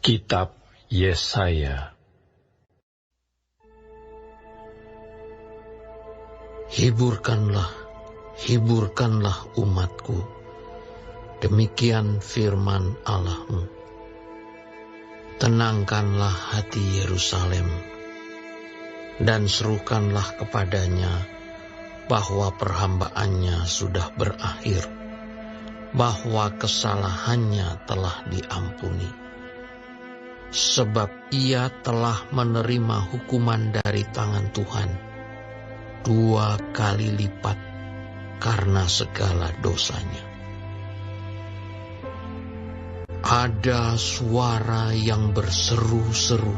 Kitab Yesaya. Hiburkanlah, hiburkanlah umatku, demikian firman Allahmu. Tenangkanlah hati Yerusalem, dan serukanlah kepadanya bahwa perhambaannya sudah berakhir, bahwa kesalahannya telah diampuni. Sebab ia telah menerima hukuman dari tangan Tuhan 2 kali lipat karena segala dosanya. Ada suara yang berseru-seru,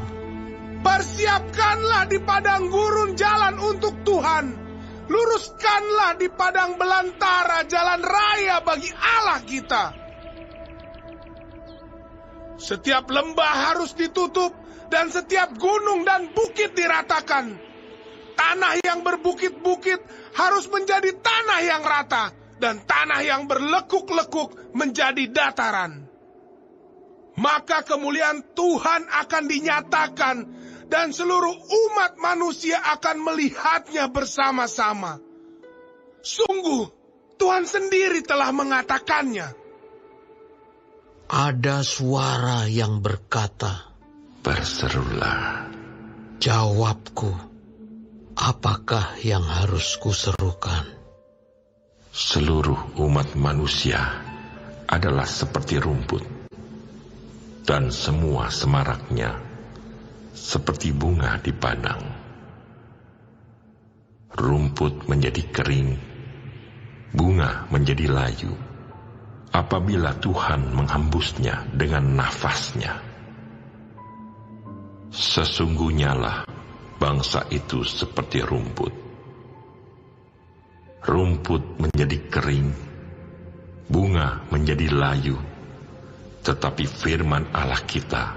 "Persiapkanlah di padang gurun jalan untuk Tuhan. Luruskanlah di padang belantara jalan raya bagi Allah kita. Setiap lembah harus ditutup dan setiap gunung dan bukit diratakan. Tanah yang berbukit-bukit harus menjadi tanah yang rata, dan tanah yang berlekuk-lekuk menjadi dataran. Maka kemuliaan Tuhan akan dinyatakan, dan seluruh umat manusia akan melihatnya bersama-sama. Sungguh, Tuhan sendiri telah mengatakannya." Ada suara yang berkata, "Berserulah." Jawabku, apakah yang harus kuserukan? Seluruh umat manusia adalah seperti rumput, dan semua semaraknya seperti bunga di padang. Rumput menjadi kering, bunga menjadi layu, apabila Tuhan menghembusnya dengan nafasnya. Sesungguhnya lah bangsa itu seperti rumput. Rumput menjadi kering, bunga menjadi layu, tetapi firman Allah kita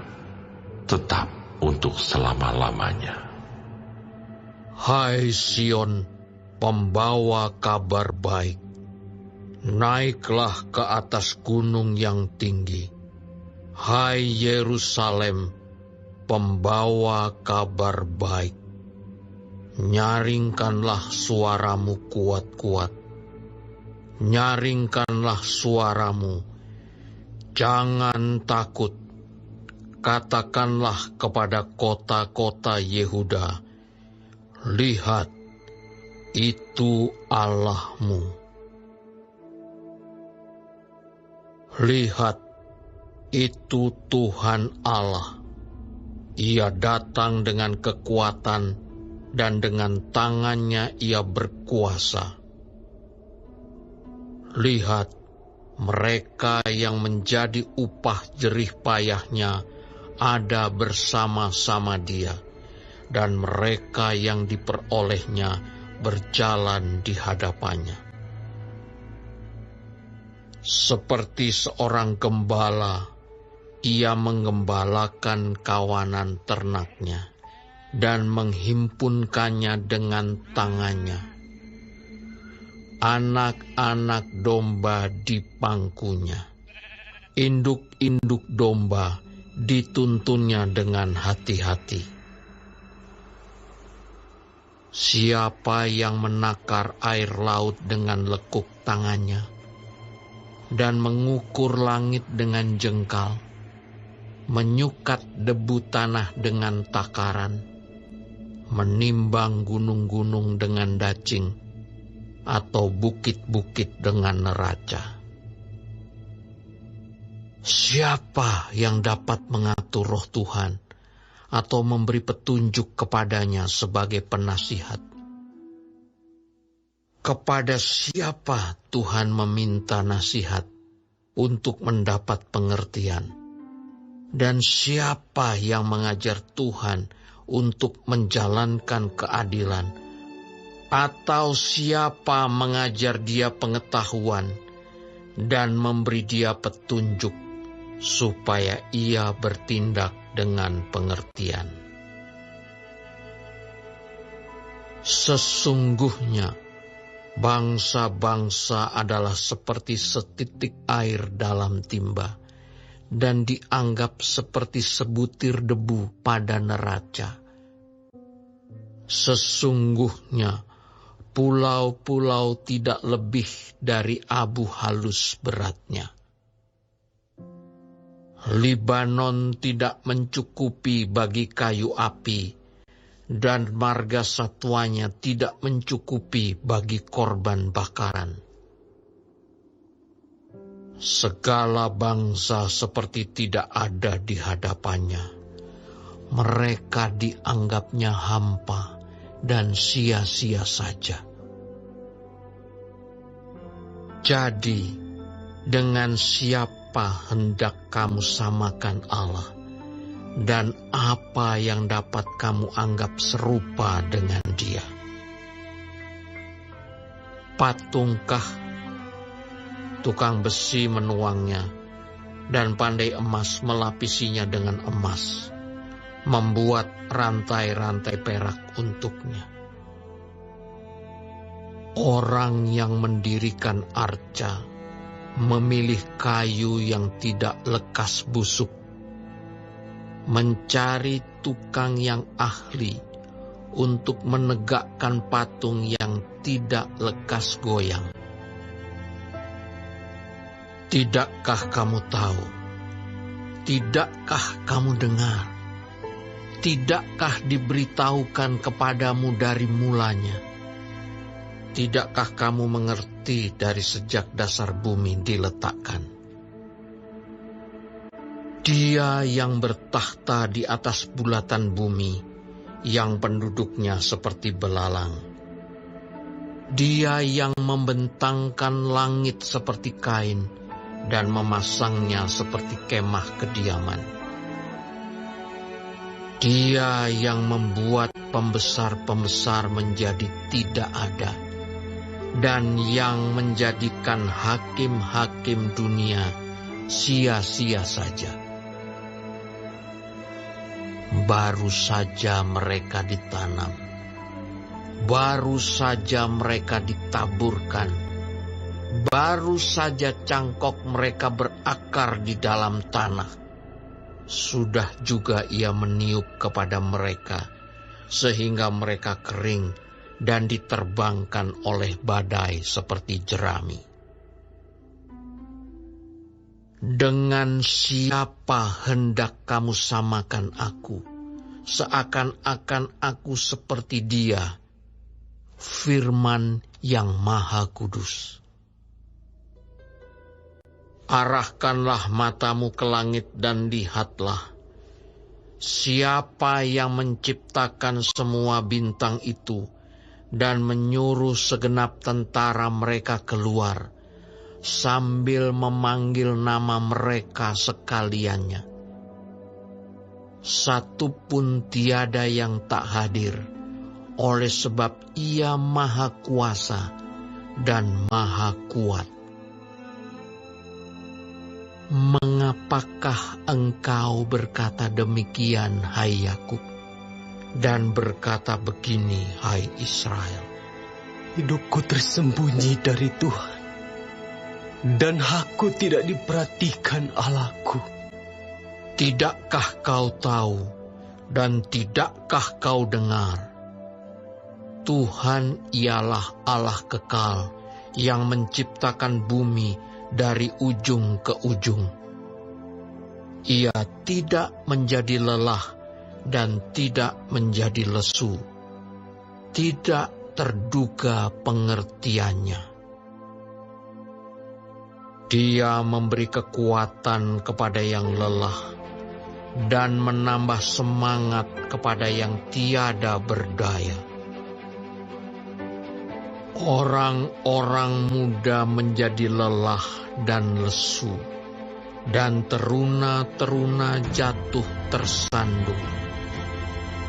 tetap untuk selama-lamanya. Hai Sion, pembawa kabar baik, naiklah ke atas gunung yang tinggi. Hai Yerusalem, pembawa kabar baik, nyaringkanlah suaramu kuat-kuat. Nyaringkanlah suaramu, jangan takut. Katakanlah kepada kota-kota Yehuda, lihat, itu Allahmu. Lihat, itu Tuhan Allah. Ia datang dengan kekuatan, dan dengan tangannya ia berkuasa. Lihat, mereka yang menjadi upah jerih payahnya ada bersama-sama dia, dan mereka yang diperolehnya berjalan di hadapannya. Seperti seorang gembala, ia menggembalakan kawanan ternaknya dan menghimpunkannya dengan tangannya. Anak-anak domba di pangkunya, induk-induk domba dituntunnya dengan hati-hati. Siapa yang menakar air laut dengan lekuk tangannya, dan mengukur langit dengan jengkal, menyukat debu tanah dengan takaran, menimbang gunung-gunung dengan dacing, atau bukit-bukit dengan neraca. Siapa yang dapat mengatur roh Tuhan, atau memberi petunjuk kepadanya sebagai penasihat? Kepada siapa Tuhan meminta nasihat untuk mendapat pengertian? Dan siapa yang mengajar Tuhan untuk menjalankan keadilan? Atau siapa mengajar dia pengetahuan dan memberi dia petunjuk supaya ia bertindak dengan pengertian? Sesungguhnya bangsa-bangsa adalah seperti setitik air dalam timba, dan dianggap seperti sebutir debu pada neraca. Sesungguhnya pulau-pulau tidak lebih dari abu halus beratnya. Libanon tidak mencukupi bagi kayu api, dan marga satwanya tidak mencukupi bagi korban bakaran. Segala bangsa seperti tidak ada di hadapannya. Mereka dianggapnya hampa dan sia-sia saja. Jadi, dengan siapa hendak kamu samakan Allah, dan apa yang dapat kamu anggap serupa dengan Dia? Patungkah tukang besi menuangnya, dan pandai emas melapisinya dengan emas, membuat rantai-rantai perak untuknya? Orang yang mendirikan arca memilih kayu yang tidak lekas busuk, mencari tukang yang ahli untuk menegakkan patung yang tidak lekas goyang. Tidakkah kamu tahu? Tidakkah kamu dengar? Tidakkah diberitahukan kepadamu dari mulanya? Tidakkah kamu mengerti dari sejak dasar bumi diletakkan? Dia yang bertakhta di atas bulatan bumi, yang penduduknya seperti belalang. Dia yang membentangkan langit seperti kain, dan memasangnya seperti kemah kediaman. Dia yang membuat pembesar-pembesar menjadi tidak ada, dan yang menjadikan hakim-hakim dunia sia-sia saja. Baru saja mereka ditanam, baru saja mereka ditaburkan, baru saja cangkok mereka berakar di dalam tanah. Sudah juga Ia meniup kepada mereka, sehingga mereka kering dan diterbangkan oleh badai seperti jerami. Dengan siapa hendak kamu samakan aku, seakan-akan aku seperti Dia, Firman yang Maha Kudus. Arahkanlah matamu ke langit dan lihatlah, siapa yang menciptakan semua bintang itu dan menyuruh segenap tentara mereka keluar, sambil memanggil nama mereka sekaliannya. Satu pun tiada yang tak hadir, oleh sebab Ia Maha Kuasa dan Maha Kuat. Mengapakah engkau berkata demikian, hai Yakub, dan berkata begini, hai Israel? Hidupku tersembunyi dari Tuhan, dan aku tidak diperhatikan Allahku. Tidakkah kau tahu, dan tidakkah kau dengar? Tuhan ialah Allah kekal, yang menciptakan bumi dari ujung ke ujung. Ia tidak menjadi lelah dan tidak menjadi lesu. Tidak terduga pengertiannya. Dia memberi kekuatan kepada yang lelah dan menambah semangat kepada yang tiada berdaya. Orang-orang muda menjadi lelah dan lesu, dan teruna-teruna jatuh tersandung.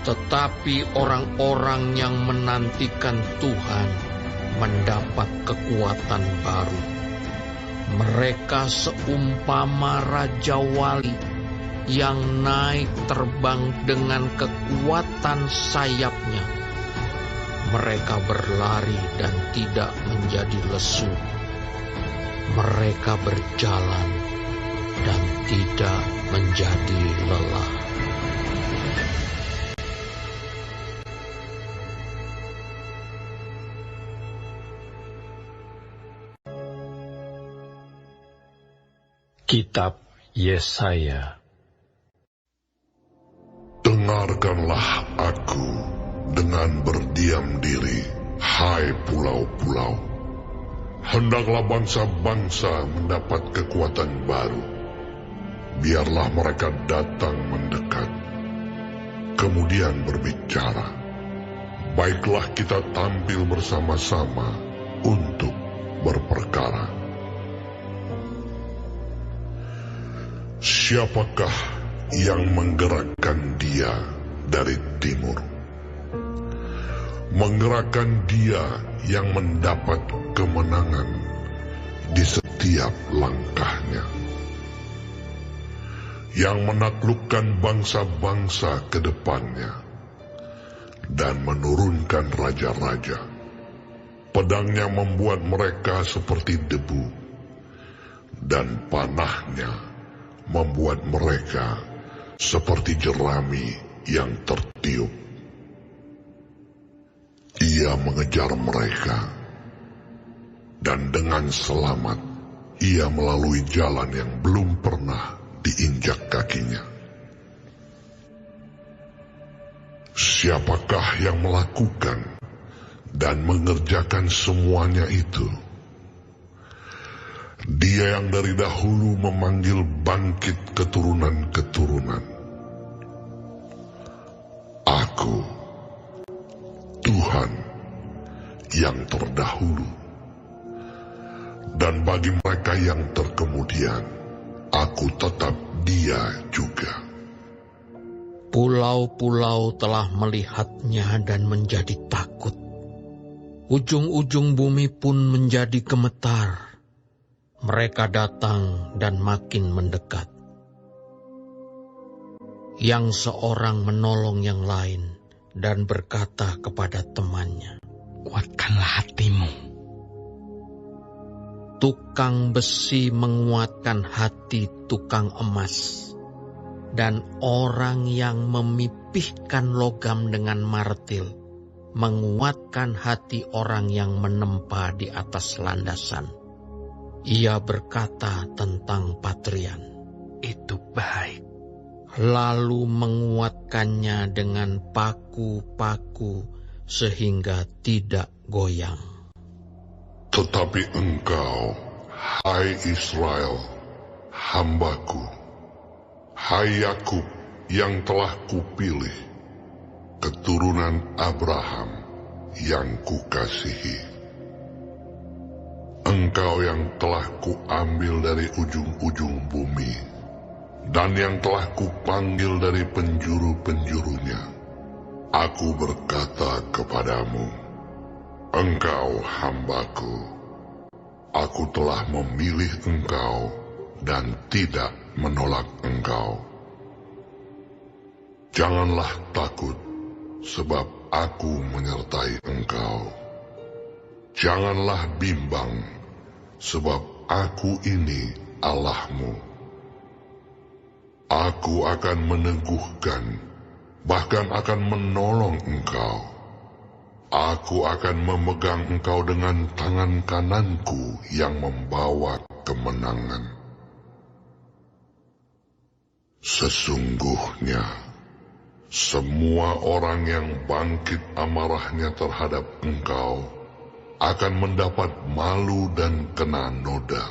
Tetapi orang-orang yang menantikan Tuhan mendapat kekuatan baru. Mereka seumpama Raja Wali yang naik terbang dengan kekuatan sayapnya. Mereka berlari dan tidak menjadi lesu. Mereka berjalan dan tidak tidak menjadi lelah. Kitab Yesaya. Dengarkanlah aku dengan berdiam diri, hai pulau-pulau. Hendaklah bangsa-bangsa mendapat kekuatan baru. Biarlah mereka datang mendekat, kemudian berbicara. Baiklah kita tampil bersama-sama untuk berperkara. Siapakah yang menggerakkan dia dari timur? Menggerakkan dia yang mendapat kemenangan di setiap langkahnya. Yang menaklukkan bangsa-bangsa ke depannya dan menurunkan raja-raja. Pedangnya membuat mereka seperti debu, dan panahnya membuat mereka seperti jerami yang tertiup. Ia mengejar mereka, dan dengan selamat ia melalui jalan yang belum pernah diinjak kakinya. Siapakah yang melakukan dan mengerjakan semuanya itu? Dia yang dari dahulu memanggil bangkit keturunan-keturunan. Aku, Tuhan, yang terdahulu. Dan bagi mereka yang terkemudian, aku tetap Dia juga. Pulau-pulau telah melihatnya dan menjadi takut. Ujung-ujung bumi pun menjadi gemetar. Mereka datang dan makin mendekat. Yang seorang menolong yang lain dan berkata kepada temannya, Kuatkanlah hatimu. Tukang besi menguatkan hati tukang emas, dan orang yang memipihkan logam dengan martil menguatkan hati orang yang menempa di atas landasan. Ia berkata tentang patrian, Itu baik. lalu menguatkannya dengan paku-paku sehingga tidak goyang. Tetapi engkau, hai Israel, hambaku, hai Yakub yang telah kupilih, keturunan Abraham yang kukasihi. Engkau yang telah kuambil dari ujung-ujung bumi, dan yang telah kupanggil dari penjuru-penjurunya. Aku berkata kepadamu, engkau hambaku, aku telah memilih engkau dan tidak menolak engkau. Janganlah takut, sebab aku menyertai engkau. Janganlah bimbang, sebab aku ini Allahmu. Aku akan meneguhkan, bahkan akan menolong engkau. Aku akan memegang engkau dengan tangan kananku yang membawa kemenangan. Sesungguhnya, semua orang yang bangkit amarahnya terhadap engkau akan mendapat malu dan kena noda.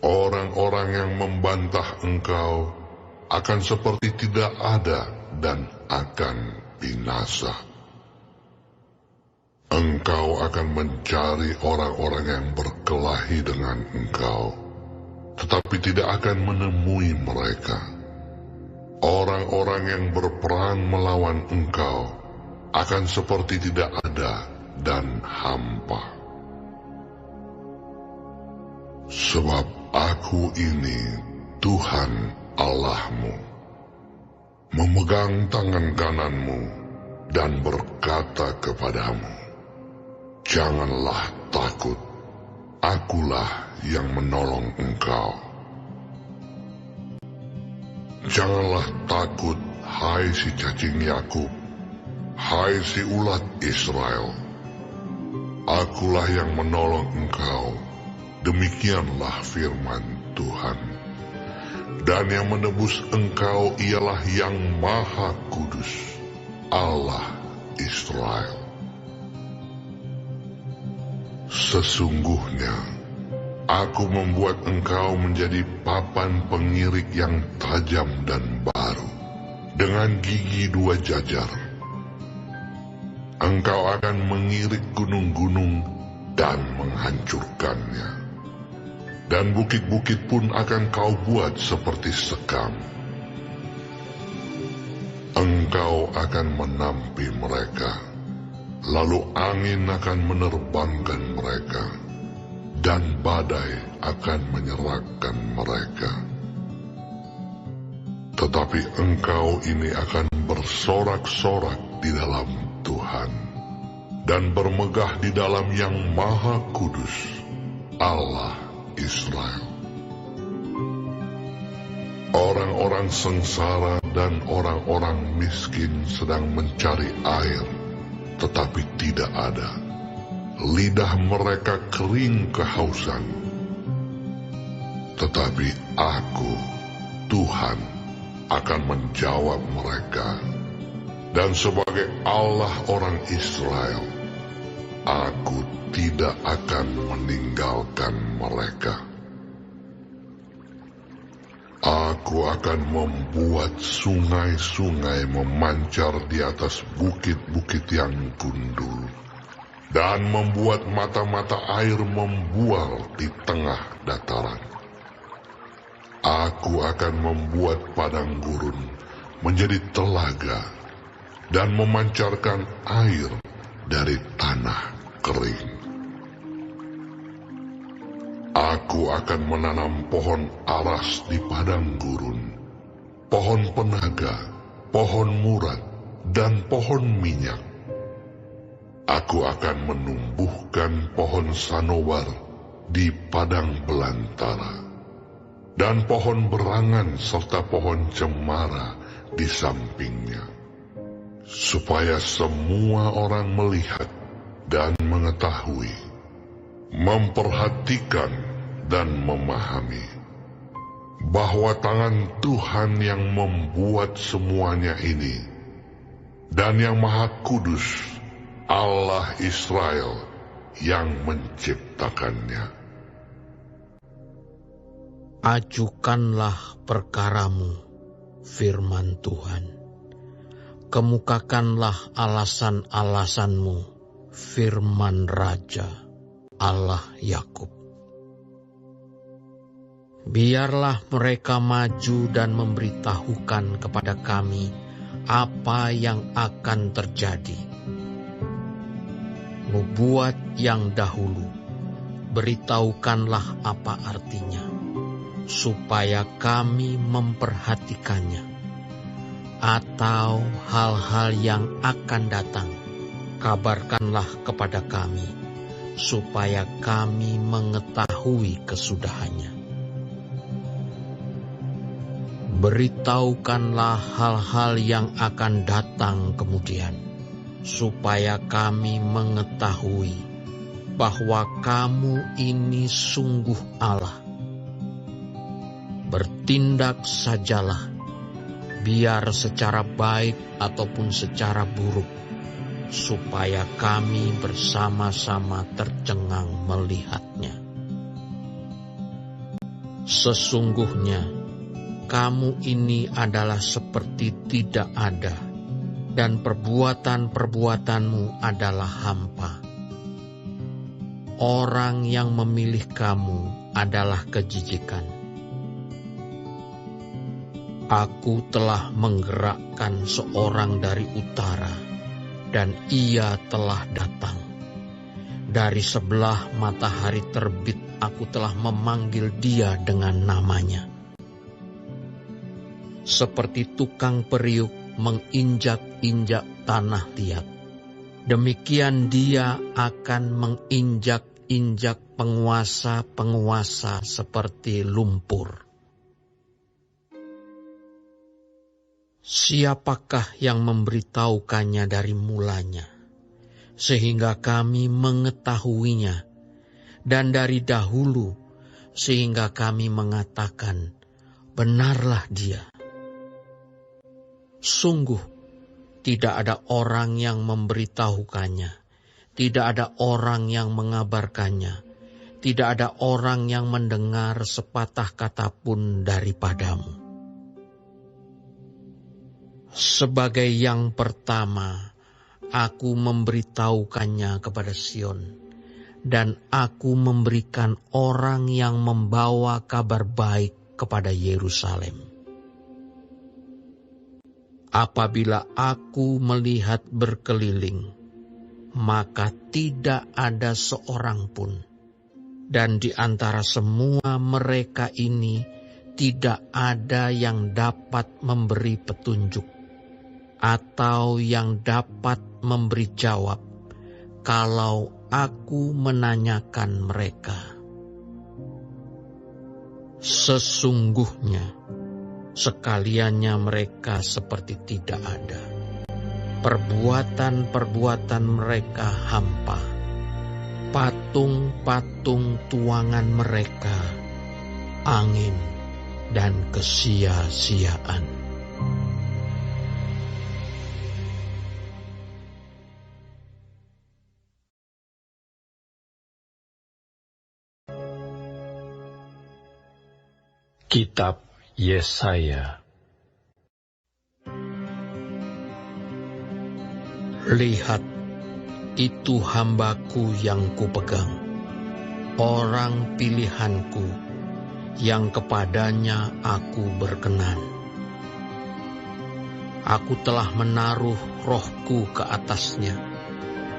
Orang-orang yang membantah engkau akan seperti tidak ada dan akan binasa. Engkau akan mencari orang-orang yang berkelahi dengan engkau, tetapi tidak akan menemui mereka. Orang-orang yang berperang melawan engkau akan seperti tidak ada dan hampa. Sebab aku ini Tuhan Allahmu, memegang tangan kananmu dan berkata kepadamu, janganlah takut, akulah yang menolong engkau. Janganlah takut, hai si cacing Yakub, hai si ulat Israel. Akulah yang menolong engkau, demikianlah firman Tuhan. Dan yang menebus engkau ialah yang Maha Kudus, Allah Israel. Sesungguhnya, aku membuat engkau menjadi papan pengirik yang tajam dan baru, dengan gigi 2 jajar. Engkau akan mengirik gunung-gunung dan menghancurkannya. Dan bukit-bukit pun akan kau buat seperti sekam. Engkau akan menampi mereka, lalu angin akan menerbangkan mereka, dan badai akan menyerahkan mereka. Tetapi engkau ini akan bersorak-sorak di dalam Tuhan, dan bermegah di dalam yang Maha Kudus, Allah Israel. Orang-orang sengsara dan orang-orang miskin sedang mencari air, tetapi tidak ada. Lidah mereka kering kehausan. Tetapi aku, Tuhan, akan menjawab mereka. Dan sebagai Allah orang Israel, aku tidak akan meninggalkan mereka. Aku akan membuat sungai-sungai memancar di atas bukit-bukit yang gundul, dan membuat mata-mata air membual di tengah dataran. Aku akan membuat padang gurun menjadi telaga, dan memancarkan air dari tanah kering. Aku akan menanam pohon aras di padang gurun, pohon penaga, pohon murad, dan pohon minyak. Aku akan menumbuhkan pohon sanobar di padang belantara, dan pohon berangan serta pohon cemara di sampingnya, supaya semua orang melihat dan mengetahui, memperhatikan dan memahami bahwa tangan Tuhan yang membuat semuanya ini, dan yang Maha Kudus, Allah Israel, yang menciptakannya. Ajukanlah perkaramu, firman Tuhan. Kemukakanlah alasan-alasanmu, firman Raja, Allah Yakub. Biarlah mereka maju dan memberitahukan kepada kami apa yang akan terjadi. Nubuat yang dahulu, beritahukanlah apa artinya, supaya kami memperhatikannya. Atau hal-hal yang akan datang, kabarkanlah kepada kami, supaya kami mengetahui kesudahannya. Beritahukanlah hal-hal yang akan datang kemudian, supaya kami mengetahui bahwa kamu ini sungguh Allah. Bertindak sajalah, biar secara baik ataupun secara buruk, supaya kami bersama-sama tercengang melihatnya. Sesungguhnya, kamu ini adalah seperti tidak ada, dan perbuatan-perbuatanmu adalah hampa. Orang yang memilih kamu adalah kejijikan. Aku telah menggerakkan seorang dari utara, dan ia telah datang. Dari sebelah matahari terbit, aku telah memanggil dia dengan namanya. Seperti tukang periuk menginjak-injak tanah liat, demikian dia akan menginjak-injak penguasa-penguasa seperti lumpur. Siapakah yang memberitahukannya dari mulanya, sehingga kami mengetahuinya, dan dari dahulu, sehingga kami mengatakan, benarlah dia. Sungguh, tidak ada orang yang memberitahukannya, tidak ada orang yang mengabarkannya, tidak ada orang yang mendengar sepatah kata pun daripadamu. Sebagai yang pertama, aku memberitahukannya kepada Sion, dan aku memberikan orang yang membawa kabar baik kepada Yerusalem. Apabila aku melihat berkeliling, maka tidak ada seorang pun, dan di antara semua mereka ini tidak ada yang dapat memberi petunjuk atau yang dapat memberi jawab kalau aku menanyakan mereka. Sesungguhnya sekaliannya mereka seperti tidak ada. Perbuatan-perbuatan mereka hampa. Patung-patung tuangan mereka angin dan kesia-siaan. Kitab Yesaya. Lihat, itu hambaku yang kupegang, orang pilihanku, yang kepadanya aku berkenan. Aku telah menaruh rohku ke atasnya,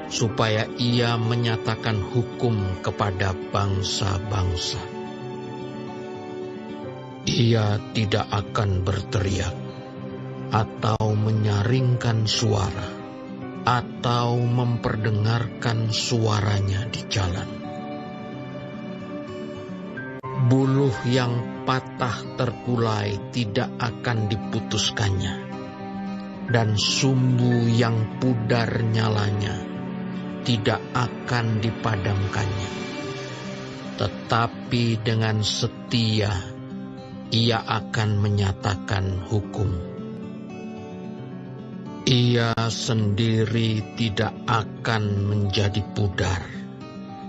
supaya ia menyatakan hukum kepada bangsa-bangsa. Ia tidak akan berteriak, atau menyaringkan suara, atau memperdengarkan suaranya di jalan. Buluh yang patah terkulai tidak akan diputuskannya, dan sumbu yang pudar nyalanya tidak akan dipadamkannya. Tetapi dengan setia ia akan menyatakan hukum. Ia sendiri tidak akan menjadi pudar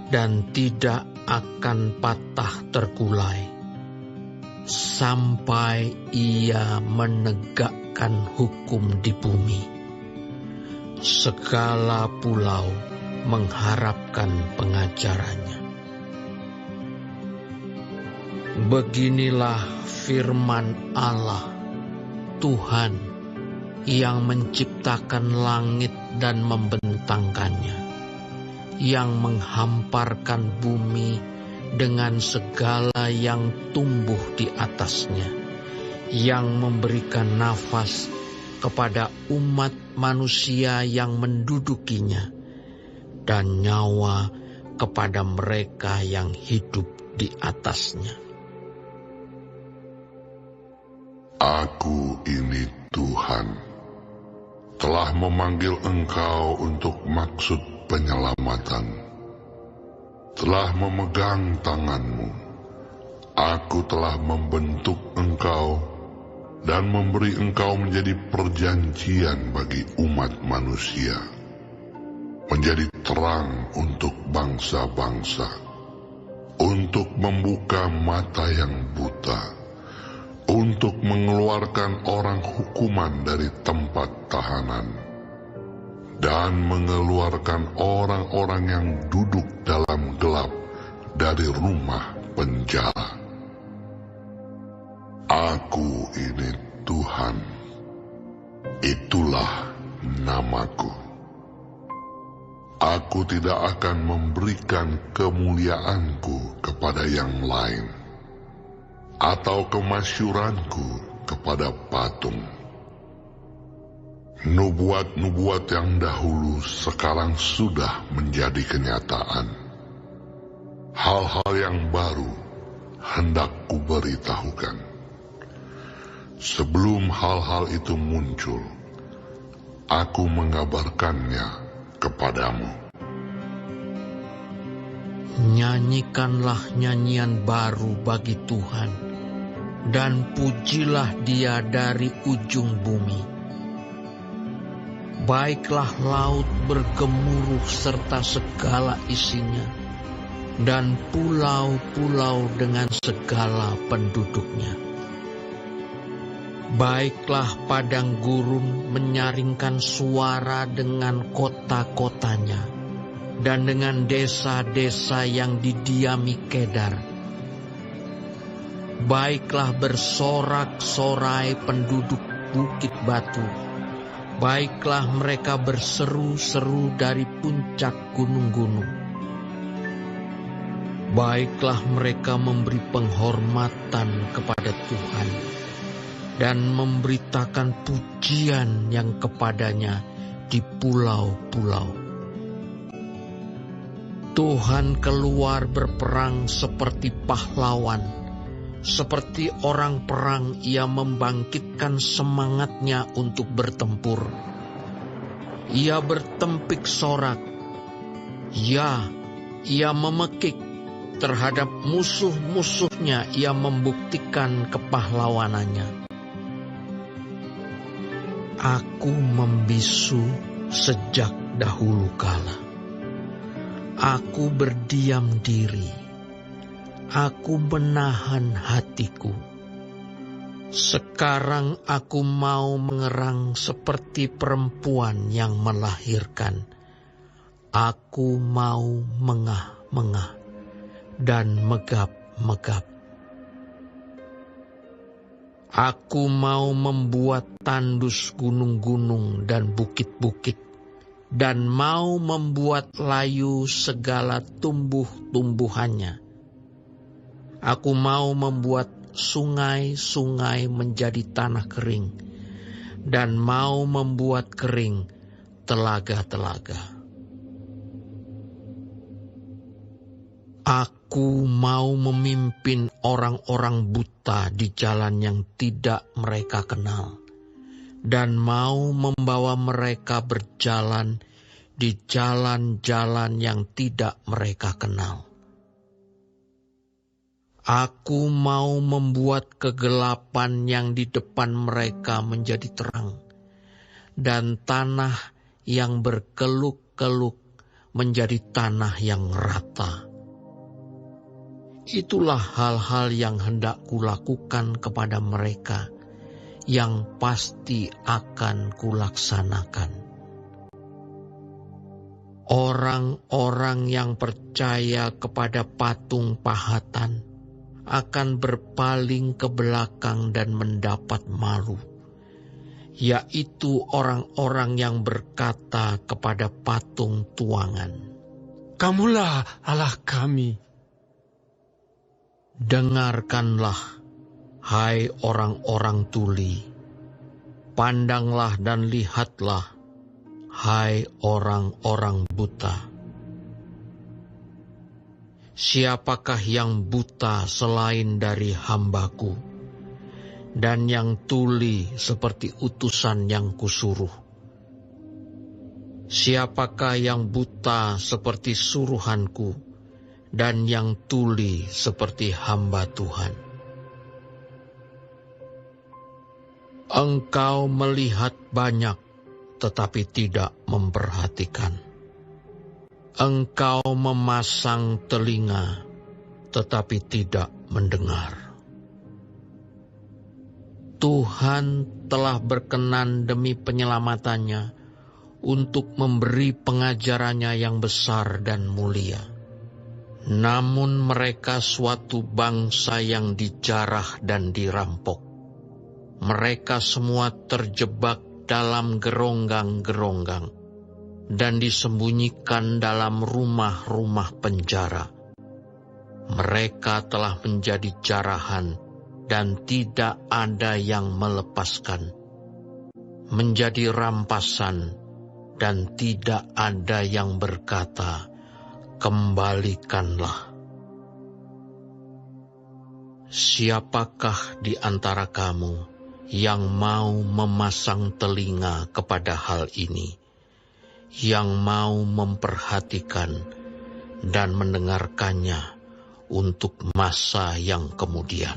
dan tidak akan patah terkulai sampai ia menegakkan hukum di bumi. Segala pulau mengharapkan pengajarannya. Beginilah firman Allah, Tuhan yang menciptakan langit dan membentangkannya, yang menghamparkan bumi dengan segala yang tumbuh di atasnya, yang memberikan nafas kepada umat manusia yang mendudukinya, dan nyawa kepada mereka yang hidup di atasnya. Aku ini Tuhan, telah memanggil engkau untuk maksud penyelamatan, telah memegang tanganmu. Aku telah membentuk engkau dan memberi engkau menjadi perjanjian bagi umat manusia, menjadi terang untuk bangsa-bangsa, untuk membuka mata yang buta, untuk mengeluarkan orang hukuman dari tempat tahanan, dan mengeluarkan orang-orang yang duduk dalam gelap dari rumah penjara. Aku ini Tuhan, itulah namaku. Aku tidak akan memberikan kemuliaanku kepada yang lain, atau kemasyuranku kepada patung. Nubuat-nubuat yang dahulu sekarang sudah menjadi kenyataan. Hal-hal yang baru hendak kuberitahukan. Sebelum hal-hal itu muncul, aku mengabarkannya kepadamu. Nyanyikanlah nyanyian baru bagi Tuhan, dan pujilah Dia dari ujung bumi. Baiklah laut bergemuruh serta segala isinya, dan pulau-pulau dengan segala penduduknya. Baiklah padang gurun menyaringkan suara dengan kota-kotanya, dan dengan desa-desa yang didiami Kedar. Baiklah bersorak-sorai penduduk bukit batu. Baiklah mereka berseru-seru dari puncak gunung-gunung. Baiklah mereka memberi penghormatan kepada Tuhan dan memberitakan pujian yang kepadanya di pulau-pulau. Tuhan keluar berperang seperti pahlawan, seperti orang perang. Ia membangkitkan semangatnya untuk bertempur. Ia bertempik sorak. Ya, ia memekik terhadap musuh-musuhnya. Ia membuktikan kepahlawanannya. Aku membisu sejak dahulu kala. Aku berdiam diri. Aku menahan hatiku. Sekarang aku mau mengerang seperti perempuan yang melahirkan. Aku mau mengah-mengah dan megap-megap. Aku mau membuat tandus gunung-gunung dan bukit-bukit, dan mau membuat layu segala tumbuh-tumbuhannya. Aku mau membuat sungai-sungai menjadi tanah kering, dan mau membuat kering telaga-telaga. Aku mau memimpin orang-orang buta di jalan yang tidak mereka kenal, dan mau membawa mereka berjalan di jalan-jalan yang tidak mereka kenal. Aku mau membuat kegelapan yang di depan mereka menjadi terang, dan tanah yang berkeluk-keluk menjadi tanah yang rata. Itulah hal-hal yang hendak kulakukan kepada mereka, yang pasti akan kulaksanakan. Orang-orang yang percaya kepada patung pahatan akan berpaling ke belakang dan mendapat malu, yaitu orang-orang yang berkata kepada patung tuangan, Kamulah Allah kami. Dengarkanlah, hai orang-orang tuli, pandanglah dan lihatlah, hai orang-orang buta. Siapakah yang buta selain dari hambaku, dan yang tuli seperti utusan yang kusuruh? Siapakah yang buta seperti suruhanku, dan yang tuli seperti hamba Tuhan? Engkau melihat banyak, tetapi tidak memperhatikan. Engkau memasang telinga, tetapi tidak mendengar. Tuhan telah berkenan demi penyelamatannya untuk memberi pengajarannya yang besar dan mulia. Namun mereka suatu bangsa yang dijarah dan dirampok. Mereka semua terjebak dalam geronggang-geronggang dan disembunyikan dalam rumah-rumah penjara. Mereka telah menjadi jarahan dan tidak ada yang melepaskan, menjadi rampasan dan tidak ada yang berkata, kembalikanlah. Siapakah di antara kamu yang mau memasang telinga kepada hal ini, yang mau memperhatikan dan mendengarkannya untuk masa yang kemudian.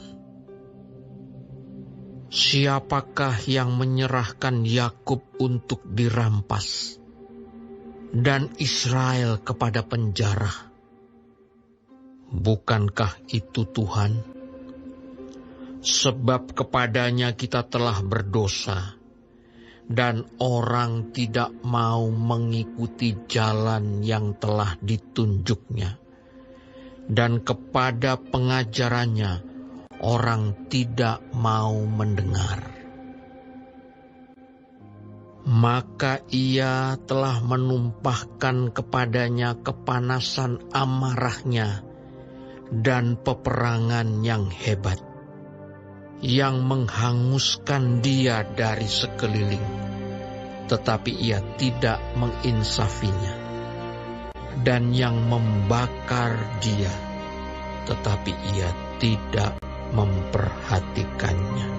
Siapakah yang menyerahkan Yakub untuk dirampas dan Israel kepada penjara? Bukankah itu Tuhan? Sebab kepadanya kita telah berdosa, dan orang tidak mau mengikuti jalan yang telah ditunjuknya, dan kepada pengajarannya orang tidak mau mendengar. Maka ia telah menumpahkan kepadanya kepanasan amarahnya dan peperangan yang hebat, yang menghanguskan dia dari sekeliling, tetapi ia tidak menginsafinya, dan yang membakar dia, tetapi ia tidak memperhatikannya.